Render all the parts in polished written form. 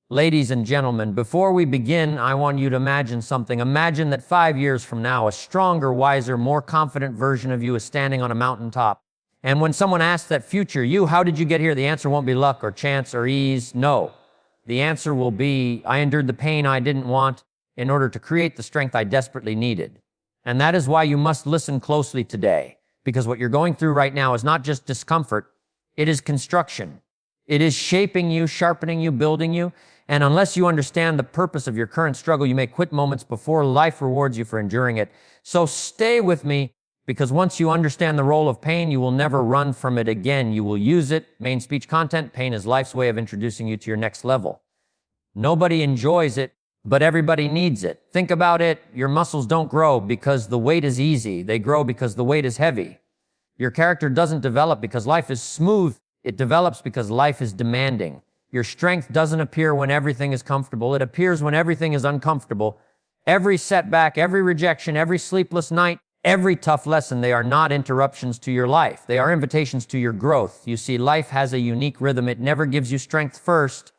Ladies and gentlemen, before we begin, I want you to imagine something. Imagine that 5 years from now, a stronger, wiser, more confident version of you is standing on a mountaintop. And when someone asks that future you, how did you get here? The answer won't be luck or chance or ease. No. The answer will be, I endured the pain I didn't want in order to create the strength I desperately needed. And that is why you must listen closely today, because what you're going through right now is not just discomfort, it is construction. It is shaping you, sharpening you, building you. And unless you understand the purpose of your current struggle, you may quit moments before life rewards you for enduring it. So stay with me, because once you understand the role of pain, you will never run from it again. You will use it. Main speech content, pain is life's way of introducing you to your next level. Nobody enjoys it, but everybody needs it. Think about it. Your muscles don't grow because the weight is easy. They grow because the weight is heavy. Your character doesn't develop because life is smooth. It develops because life is demanding. Your strength doesn't appear when everything is comfortable. It appears when everything is uncomfortable. Every setback, every rejection, every sleepless night, every tough lesson, they are not interruptions to your life. They are invitations to your growth. You see, life has a unique rhythm. It never gives you strength first.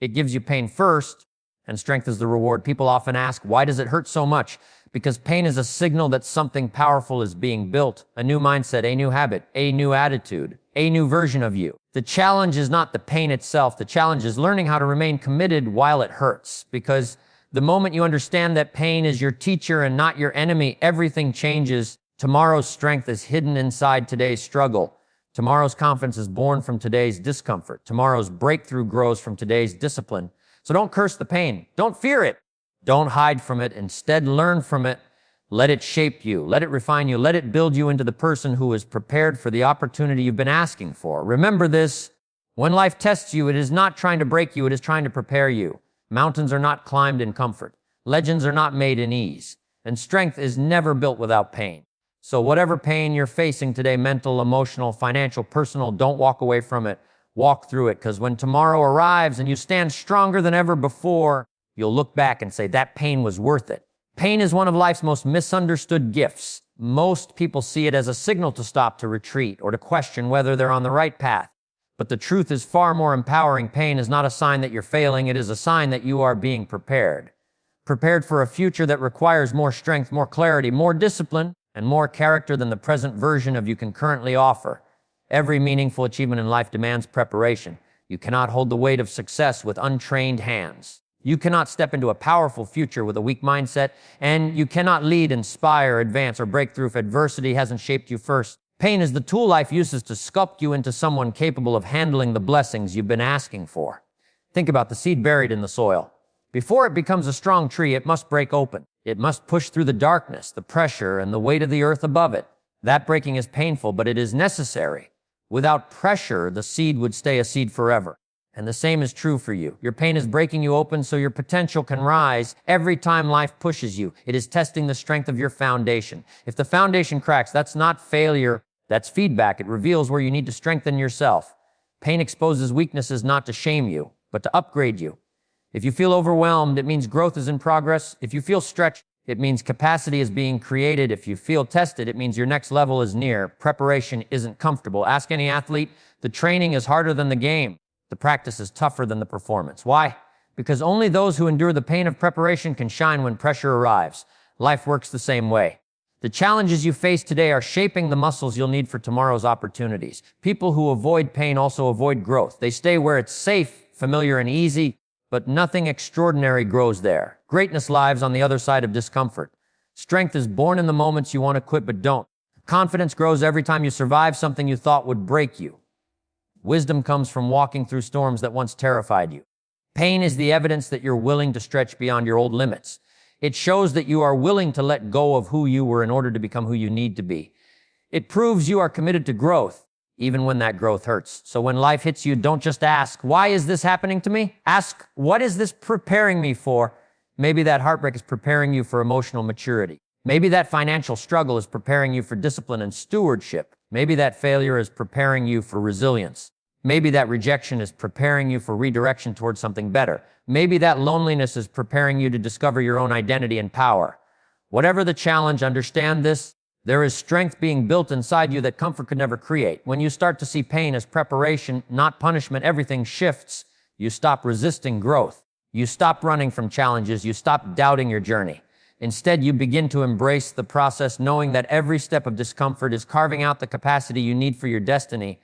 It gives you pain first, and strength is the reward. People often ask, why does it hurt so much? Because pain is a signal that something powerful is being built. A new mindset, a new habit, a new attitude, a new version of you. The challenge is not the pain itself. The challenge is learning how to remain committed while it hurts. Because the moment you understand that pain is your teacher and not your enemy, everything changes. Tomorrow's strength is hidden inside today's struggle. Tomorrow's confidence is born from today's discomfort. Tomorrow's breakthrough grows from today's discipline. So don't curse the pain. Don't fear it. Don't hide from it. Instead, learn from it. Let it shape you. Let it refine you. Let it build you into the person who is prepared for the opportunity you've been asking for. Remember this, when life tests you, it is not trying to break you, it is trying to prepare you. Mountains are not climbed in comfort. Legends are not made in ease. And strength is never built without pain. So whatever pain you're facing today, mental, emotional, financial, personal, don't walk away from it. Walk through it, because when tomorrow arrives and you stand stronger than ever before, you'll look back and say, that pain was worth it. Pain is one of life's most misunderstood gifts. Most people see it as a signal to stop, to retreat, or to question whether they're on the right path. But the truth is far more empowering. Pain is not a sign that you're failing. It is a sign that you are being prepared. Prepared for a future that requires more strength, more clarity, more discipline, and more character than the present version of you can currently offer. Every meaningful achievement in life demands preparation. You cannot hold the weight of success with untrained hands. You cannot step into a powerful future with a weak mindset, and you cannot lead, inspire, advance, or break through if adversity hasn't shaped you first. Pain is the tool life uses to sculpt you into someone capable of handling the blessings you've been asking for. Think about the seed buried in the soil. Before it becomes a strong tree, it must break open. It must push through the darkness, the pressure, and the weight of the earth above it. That breaking is painful, but it is necessary. Without pressure, the seed would stay a seed forever. And the same is true for you. Your pain is breaking you open so your potential can rise. Every time life pushes you, it is testing the strength of your foundation. If the foundation cracks, that's not failure, that's feedback. It reveals where you need to strengthen yourself. Pain exposes weaknesses not to shame you, but to upgrade you. If you feel overwhelmed, it means growth is in progress. If you feel stretched, it means capacity is being created. If you feel tested, it means your next level is near. Preparation isn't comfortable. Ask any athlete, the training is harder than the game. The practice is tougher than the performance. Why? Because only those who endure the pain of preparation can shine when pressure arrives. Life works the same way. The challenges you face today are shaping the muscles you'll need for tomorrow's opportunities. People who avoid pain also avoid growth. They stay where it's safe, familiar, and easy, but nothing extraordinary grows there. Greatness lives on the other side of discomfort. Strength is born in the moments you want to quit but don't. Confidence grows every time you survive something you thought would break you. Wisdom comes from walking through storms that once terrified you. Pain is the evidence that you're willing to stretch beyond your old limits. It shows that you are willing to let go of who you were in order to become who you need to be. It proves you are committed to growth, even when that growth hurts. So when life hits you, don't just ask, why is this happening to me? Ask, what is this preparing me for? Maybe that heartbreak is preparing you for emotional maturity. Maybe that financial struggle is preparing you for discipline and stewardship. Maybe that failure is preparing you for resilience. Maybe that rejection is preparing you for redirection towards something better. Maybe that loneliness is preparing you to discover your own identity and power. Whatever the challenge, understand this. There is strength being built inside you that comfort could never create. When you start to see pain as preparation, not punishment, everything shifts. You stop resisting growth. You stop running from challenges. You stop doubting your journey. Instead, you begin to embrace the process, knowing that every step of discomfort is carving out the capacity you need for your destiny.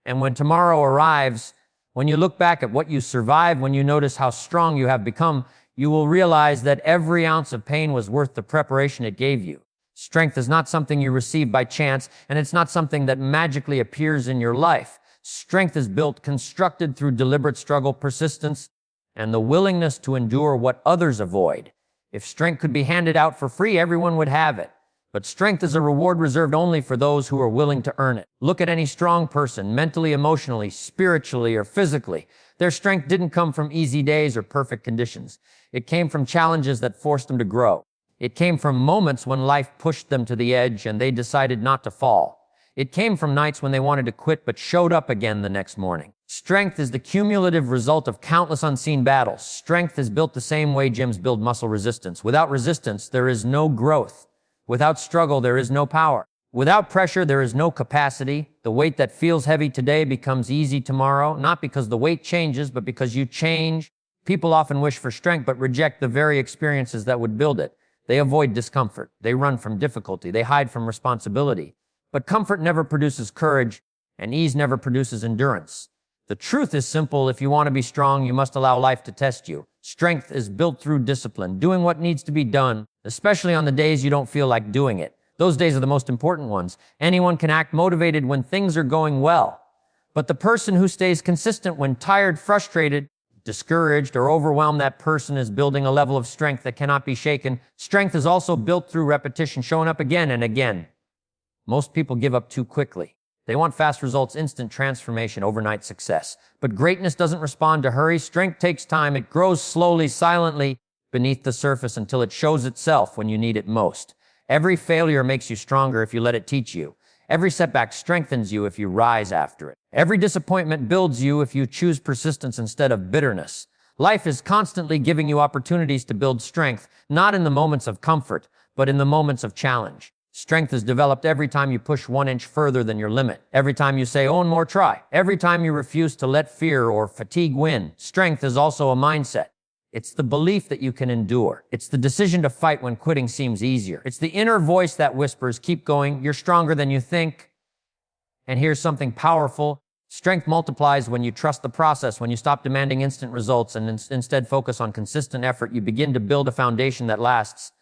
And when tomorrow arrives, when you look back at what you survived, when you notice how strong you have become, you will realize that every ounce of pain was worth the preparation it gave you. Strength is not something you receive by chance, and it's not something that magically appears in your life. Strength is built, constructed through deliberate struggle, persistence, and the willingness to endure what others avoid. If strength could be handed out for free, everyone would have it. But strength is a reward reserved only for those who are willing to earn it. Look at any strong person, mentally, emotionally, spiritually, or physically. Their strength didn't come from easy days or perfect conditions. It came from challenges that forced them to grow. It came from moments when life pushed them to the edge and they decided not to fall. It came from nights when they wanted to quit but showed up again the next morning. Strength is the cumulative result of countless unseen battles. Strength is built the same way gyms build muscle resistance. Without resistance, there is no growth. Without struggle, there is no power. Without pressure, there is no capacity. The weight that feels heavy today becomes easy tomorrow, not because the weight changes, but because you change. People often wish for strength but reject the very experiences that would build it. They avoid discomfort. They run from difficulty. They hide from responsibility. But comfort never produces courage, and ease never produces endurance. The truth is simple. If you want to be strong, you must allow life to test you. Strength is built through discipline, doing what needs to be done, especially on the days you don't feel like doing it. Those days are the most important ones. Anyone can act motivated when things are going well. But the person who stays consistent when tired, frustrated, discouraged, or overwhelmed, that person is building a level of strength that cannot be shaken. Strength is also built through repetition, showing up again and again. Most people give up too quickly. They want fast results, instant transformation, overnight success. But greatness doesn't respond to hurry. Strength takes time. It grows slowly, silently, beneath the surface until it shows itself when you need it most. Every failure makes you stronger if you let it teach you. Every setback strengthens you if you rise after it. Every disappointment builds you if you choose persistence instead of bitterness. Life is constantly giving you opportunities to build strength, not in the moments of comfort, but in the moments of challenge. Strength is developed every time you push 1 inch further than your limit. Every time you say, "One more try." Every time you refuse to let fear or fatigue win. Strength is also a mindset. It's the belief that you can endure. It's the decision to fight when quitting seems easier. It's the inner voice that whispers, "Keep going, you're stronger than you think." And here's something powerful. Strength multiplies when you trust the process, when you stop demanding instant results and instead focus on consistent effort. You begin to build a foundation that lasts.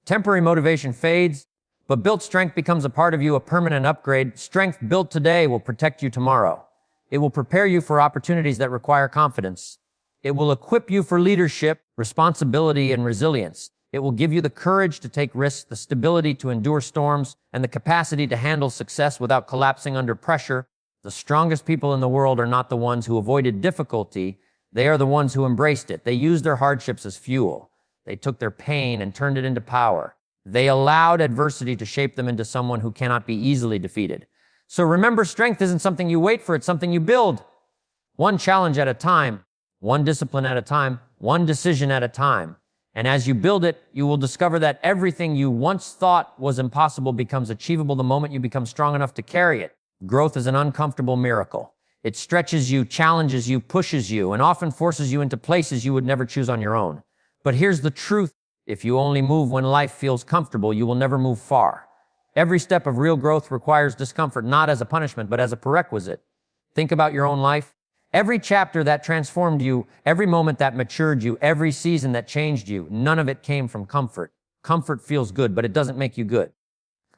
Temporary motivation fades, but built strength becomes a part of you, a permanent upgrade. Strength built today will protect you tomorrow. It will prepare you for opportunities that require confidence. It will equip you for leadership, responsibility, and resilience. It will give you the courage to take risks, the stability to endure storms, and the capacity to handle success without collapsing under pressure. The strongest people in the world are not the ones who avoided difficulty. They are the ones who embraced it. They used their hardships as fuel. They took their pain and turned it into power. They allowed adversity to shape them into someone who cannot be easily defeated. So remember, strength isn't something you wait for, it's something you build. One challenge at a time, one discipline at a time, one decision at a time. And as you build it, you will discover that everything you once thought was impossible becomes achievable the moment you become strong enough to carry it. Growth is an uncomfortable miracle. It stretches you, challenges you, pushes you, and often forces you into places you would never choose on your own. But here's the truth. If you only move when life feels comfortable, you will never move far. Every step of real growth requires discomfort, not as a punishment, but as a prerequisite. Think about your own life. Every chapter that transformed you, every moment that matured you, every season that changed you, none of it came from comfort. Comfort feels good, but it doesn't make you good.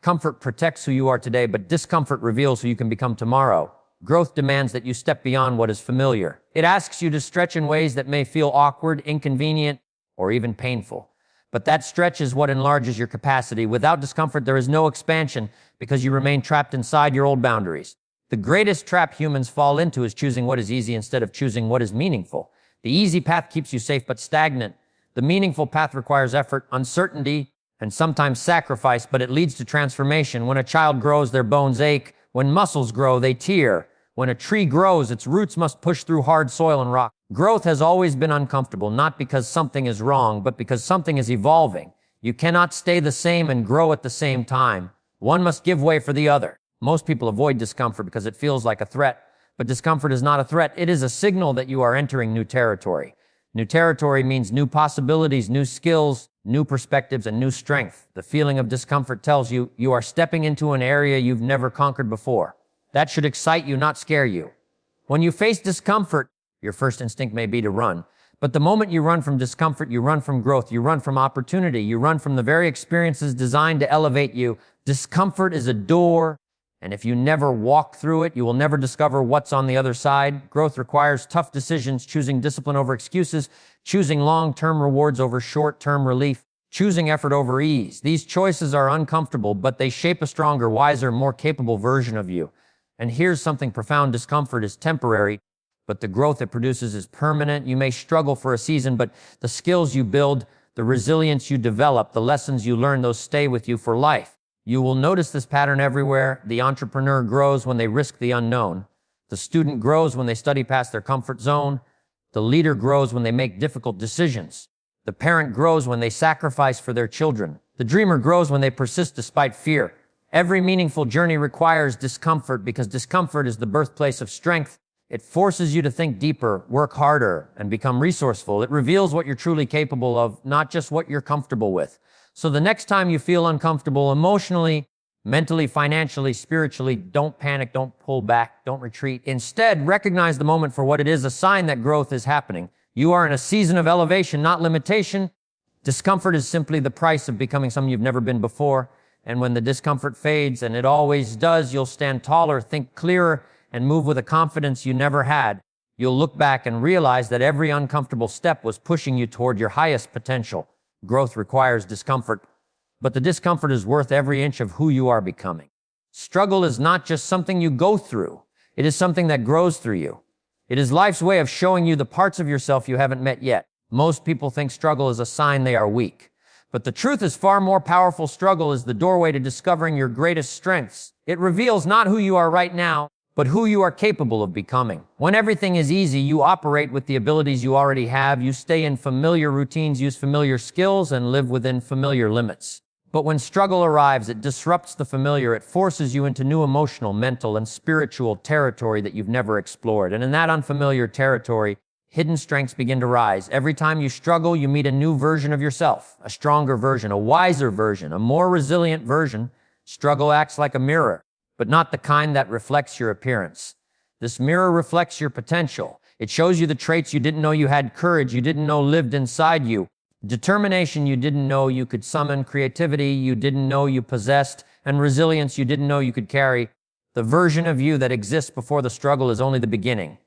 Comfort protects who you are today, but discomfort reveals who you can become tomorrow. Growth demands that you step beyond what is familiar. It asks you to stretch in ways that may feel awkward, inconvenient, or even painful. But that stretch is what enlarges your capacity. Without discomfort, there is no expansion because you remain trapped inside your old boundaries. The greatest trap humans fall into is choosing what is easy instead of choosing what is meaningful. The easy path keeps you safe but stagnant. The meaningful path requires effort, uncertainty, and sometimes sacrifice, but it leads to transformation. When a child grows, their bones ache. When muscles grow, they tear. When a tree grows, its roots must push through hard soil and rock. Growth has always been uncomfortable, not because something is wrong, but because something is evolving. You cannot stay the same and grow at the same time. One must give way for the other. Most people avoid discomfort because it feels like a threat, but discomfort is not a threat. It is a signal that you are entering new territory. New territory means new possibilities, new skills, new perspectives, and new strength. The feeling of discomfort tells you you are stepping into an area you've never conquered before. That should excite you, not scare you. When you face discomfort, your first instinct may be to run. But the moment you run from discomfort, you run from growth, you run from opportunity, you run from the very experiences designed to elevate you. Discomfort is a door, and if you never walk through it, you will never discover what's on the other side. Growth requires tough decisions, choosing discipline over excuses, choosing long-term rewards over short-term relief, choosing effort over ease. These choices are uncomfortable, but they shape a stronger, wiser, more capable version of you. And here's something profound: discomfort is temporary, but the growth it produces is permanent. You may struggle for a season, but the skills you build, the resilience you develop, the lessons you learn, those stay with you for life. You will notice this pattern everywhere. The entrepreneur grows when they risk the unknown. The student grows when they study past their comfort zone. The leader grows when they make difficult decisions. The parent grows when they sacrifice for their children. The dreamer grows when they persist despite fear. Every meaningful journey requires discomfort, because discomfort is the birthplace of strength. It forces you to think deeper, work harder, and become resourceful. It reveals what you're truly capable of, not just what you're comfortable with. So the next time you feel uncomfortable emotionally, mentally, financially, spiritually, don't panic, don't pull back, don't retreat. Instead, recognize the moment for what it is: a sign that growth is happening. You are in a season of elevation, not limitation. Discomfort is simply the price of becoming someone you've never been before. And when the discomfort fades, and it always does, you'll stand taller, think clearer, and move with a confidence you never had. You'll look back and realize that every uncomfortable step was pushing you toward your highest potential. Growth requires discomfort, but the discomfort is worth every inch of who you are becoming. Struggle is not just something you go through. It is something that grows through you. It is life's way of showing you the parts of yourself you haven't met yet. Most people think struggle is a sign they are weak. But the truth is far more powerful. Struggle is the doorway to discovering your greatest strengths. It reveals not who you are right now, but who you are capable of becoming. When everything is easy, you operate with the abilities you already have. You stay in familiar routines, use familiar skills, and live within familiar limits. But when struggle arrives, it disrupts the familiar. It forces you into new emotional, mental, and spiritual territory that you've never explored. And in that unfamiliar territory, hidden strengths begin to rise. Every time you struggle, you meet a new version of yourself, a stronger version, a wiser version, a more resilient version. Struggle acts like a mirror, but not the kind that reflects your appearance. This mirror reflects your potential. It shows you the traits you didn't know you had, courage you didn't know lived inside you, determination you didn't know you could summon, creativity you didn't know you possessed, and resilience you didn't know you could carry. The version of you that exists before the struggle is only the beginning.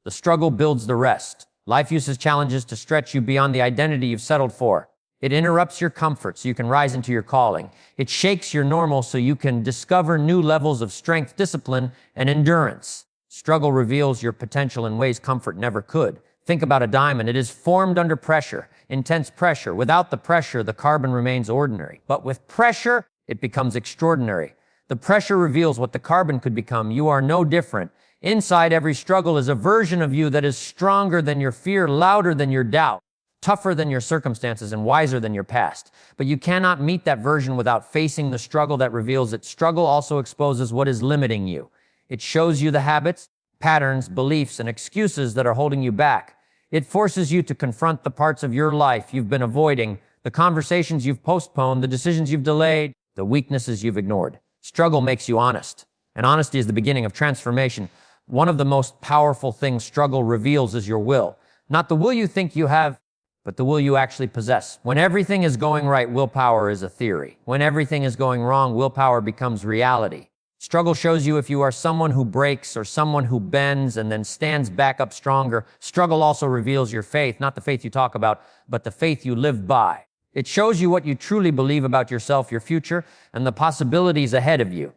The struggle builds the rest. Life uses challenges to stretch you beyond the identity you've settled for. It interrupts your comfort so you can rise into your calling. It shakes your normal so you can discover new levels of strength, discipline, and endurance. Struggle reveals your potential in ways comfort never could. Think about a diamond. It is formed under pressure, intense pressure. Without the pressure, the carbon remains ordinary. But with pressure, it becomes extraordinary. The pressure reveals what the carbon could become. You are no different. Inside every struggle is a version of you that is stronger than your fear, louder than your doubt, tougher than your circumstances, and wiser than your past. But you cannot meet that version without facing the struggle that reveals it. Struggle also exposes what is limiting you. It shows you the habits, patterns, beliefs, and excuses that are holding you back. It forces you to confront the parts of your life you've been avoiding, the conversations you've postponed, the decisions you've delayed, the weaknesses you've ignored. Struggle makes you honest, and honesty is the beginning of transformation. One of the most powerful things struggle reveals is your will. Not the will you think you have, but the will you actually possess. When everything is going right, willpower is a theory. When everything is going wrong, willpower becomes reality. Struggle shows you if you are someone who breaks or someone who bends and then stands back up stronger. Struggle also reveals your faith, not the faith you talk about, but the faith you live by. It shows you what you truly believe about yourself, your future, and the possibilities ahead of you.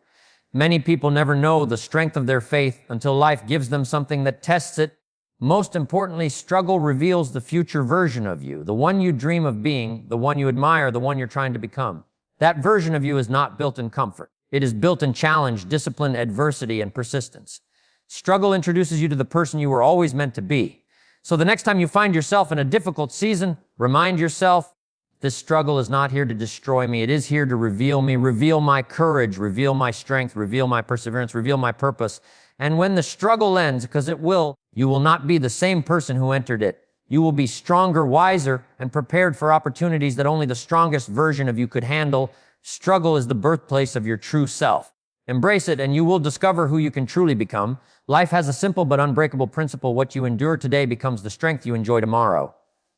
Many people never know the strength of their faith until life gives them something that tests it. Most importantly, struggle reveals the future version of you, the one you dream of being, the one you admire, the one you're trying to become. That version of you is not built in comfort. It is built in challenge, discipline, adversity, and persistence. Struggle introduces you to the person you were always meant to be. So the next time you find yourself in a difficult season, remind yourself, this struggle is not here to destroy me. It is here to reveal me, reveal my courage, reveal my strength, reveal my perseverance, reveal my purpose. And when the struggle ends, because it will, you will not be the same person who entered it. You will be stronger, wiser, and prepared for opportunities that only the strongest version of you could handle. Struggle is the birthplace of your true self. Embrace it, and you will discover who you can truly become. Life has a simple but unbreakable principle. What you endure today becomes the strength you enjoy tomorrow.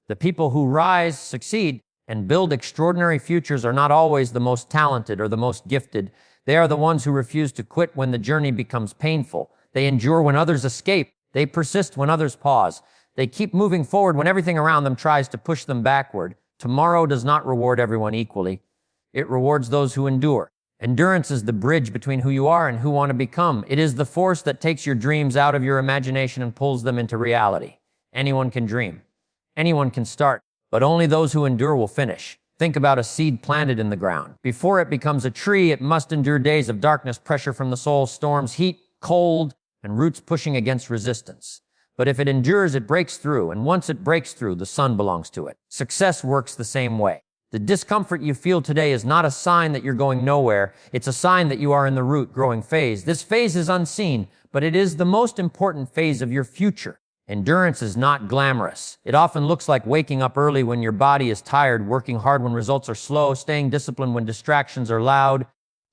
The people who rise, succeed, and build extraordinary futures are not always the most talented or the most gifted. They are the ones who refuse to quit when the journey becomes painful. They endure when others escape. They persist when others pause. They keep moving forward when everything around them tries to push them backward. Tomorrow does not reward everyone equally. It rewards those who endure. Endurance is the bridge between who you are and who you want to become. It is the force that takes your dreams out of your imagination and pulls them into reality. Anyone can dream. Anyone can start, but only those who endure will finish. Think about a seed planted in the ground. Before it becomes a tree, it must endure days of darkness, pressure from the soul, storms, heat, cold, and roots pushing against resistance. But if it endures, it breaks through, and once it breaks through, the sun belongs to it. Success works the same way. The discomfort you feel today is not a sign that you're going nowhere. It's a sign that you are in the root growing phase. This phase is unseen, but it is the most important phase of your future. Endurance is not glamorous. It often looks like waking up early when your body is tired, working hard when results are slow, staying disciplined when distractions are loud,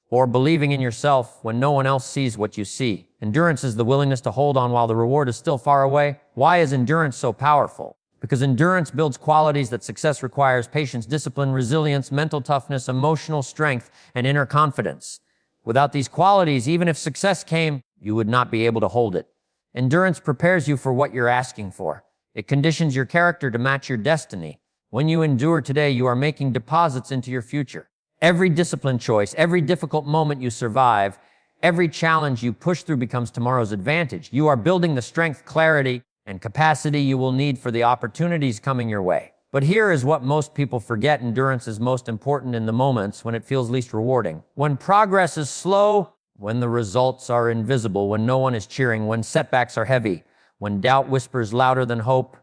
or believing in yourself when no one else sees what you see. Endurance is the willingness to hold on while the reward is still far away. Why is endurance so powerful? Because endurance builds qualities that success requires: patience, discipline, resilience, mental toughness, emotional strength, and inner confidence. Without these qualities, even if success came, you would not be able to hold it. Endurance prepares you for what you're asking for. It conditions your character to match your destiny. When you endure today, you are making deposits into your future. Every discipline choice, every difficult moment you survive, every challenge you push through becomes tomorrow's advantage. You are building the strength, clarity, and capacity you will need for the opportunities coming your way. But here is what most people forget: endurance is most important in the moments when it feels least rewarding. When progress is slow, when the results are invisible, when no one is cheering, when setbacks are heavy, when doubt whispers louder than hope,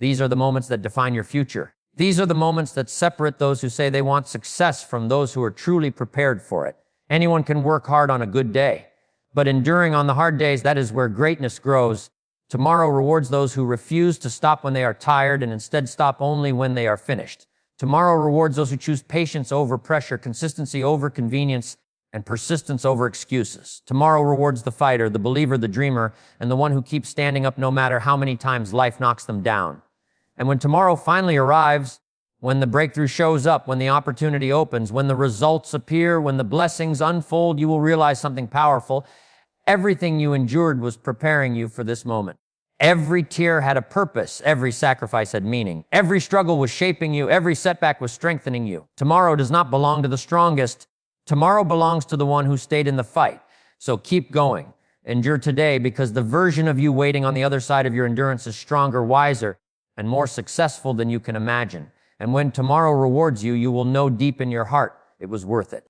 these are the moments that define your future. These are the moments that separate those who say they want success from those who are truly prepared for it. Anyone can work hard on a good day, but enduring on the hard days, that is where greatness grows. Tomorrow rewards those who refuse to stop when they are tired and instead stop only when they are finished. Tomorrow rewards those who choose patience over pressure, consistency over convenience, and persistence over excuses. Tomorrow rewards the fighter, the believer, the dreamer, and the one who keeps standing up no matter how many times life knocks them down. And when tomorrow finally arrives, when the breakthrough shows up, when the opportunity opens, when the results appear, when the blessings unfold, you will realize something powerful. Everything you endured was preparing you for this moment. Every tear had a purpose. Every sacrifice had meaning. Every struggle was shaping you. Every setback was strengthening you. Tomorrow does not belong to the strongest. Tomorrow belongs to the one who stayed in the fight. So keep going. Endure today, because the version of you waiting on the other side of your endurance is stronger, wiser, and more successful than you can imagine. And when tomorrow rewards you, you will know deep in your heart it was worth it.